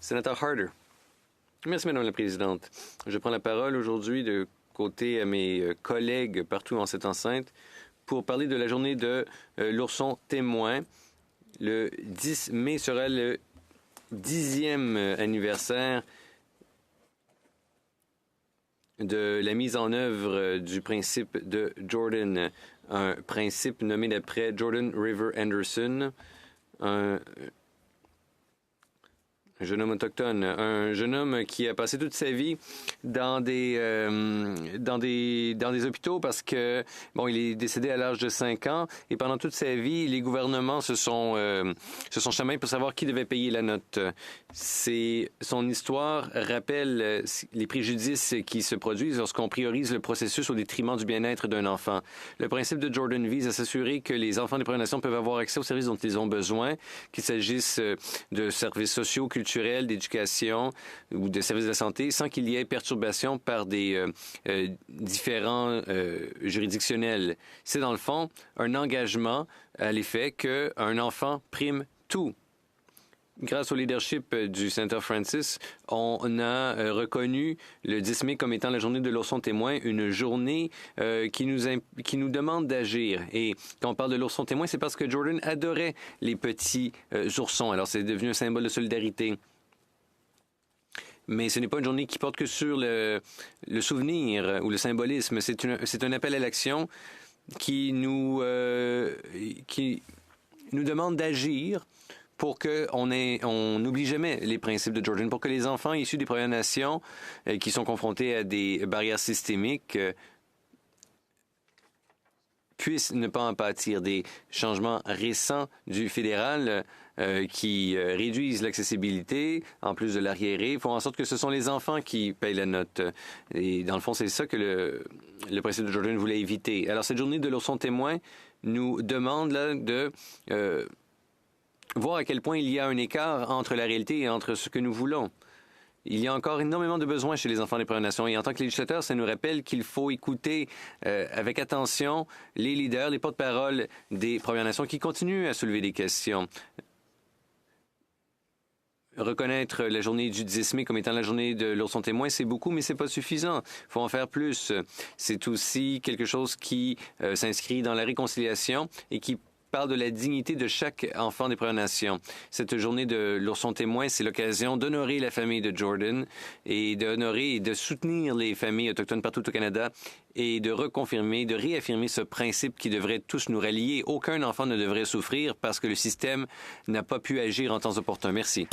Sénateur Harder. Merci, Madame la Présidente. Je prends la parole aujourd'hui de côté à mes collègues partout en cette enceinte pour parler de la journée de l'ourson témoin. Le 10 mai sera le 10e anniversaire de la mise en œuvre du principe de Jordan, un principe nommé d'après Jordan River Anderson, un jeune homme autochtone, un jeune homme qui a passé toute sa vie dans des hôpitaux parce que, bon, il est décédé à l'âge de 5 ans et pendant toute sa vie, les gouvernements se sont chamaillés pour savoir qui devait payer la note. Son histoire rappelle les préjudices qui se produisent lorsqu'on priorise le processus au détriment du bien-être d'un enfant. Le principe de Jordan vise à s'assurer que les enfants des Premières Nations peuvent avoir accès aux services dont ils ont besoin, qu'il s'agisse de services sociaux, culturels, d'éducation ou de services de la santé, sans qu'il y ait perturbation par des différents juridictionnels. C'est dans le fond un engagement à l'effet qu'un enfant prime tout. Grâce au leadership du sénateur Francis, on a reconnu le 10 mai comme étant la journée de l'ourson témoin, une journée qui nous demande d'agir. Et quand on parle de l'ourson témoin, c'est parce que Jordan adorait les petits oursons. Alors, c'est devenu un symbole de solidarité. Mais ce n'est pas une journée qui porte que sur le souvenir ou le symbolisme. C'est un appel à l'action qui nous demande d'agir pour qu'on n'oublie jamais les principes de Jordan, pour que les enfants issus des Premières Nations qui sont confrontés à des barrières systémiques puissent ne pas en pâtir. Des changements récents du fédéral qui réduisent l'accessibilité, en plus de l'arriéré, font en sorte que ce sont les enfants qui payent la note. Et dans le fond, c'est ça que le principe de Jordan voulait éviter. Alors, cette journée de l'ourson témoin nous demande là, de voir à quel point il y a un écart entre la réalité et entre ce que nous voulons. Il y a encore énormément de besoins chez les enfants des Premières Nations. Et en tant que législateur, ça nous rappelle qu'il faut écouter avec attention les leaders, les porte-paroles des Premières Nations qui continuent à soulever des questions. Reconnaître la journée du 10 mai comme étant la journée de l'ourson témoin, c'est beaucoup, mais c'est pas suffisant. Il faut en faire plus. C'est aussi quelque chose qui s'inscrit dans la réconciliation et qui parle de la dignité de chaque enfant des Premières Nations. Cette journée de l'ourson témoin, c'est l'occasion d'honorer la famille de Jordan et d'honorer et de soutenir les familles autochtones partout au Canada et de reconfirmer, de réaffirmer ce principe qui devrait tous nous rallier. Aucun enfant ne devrait souffrir parce que le système n'a pas pu agir en temps opportun. Merci.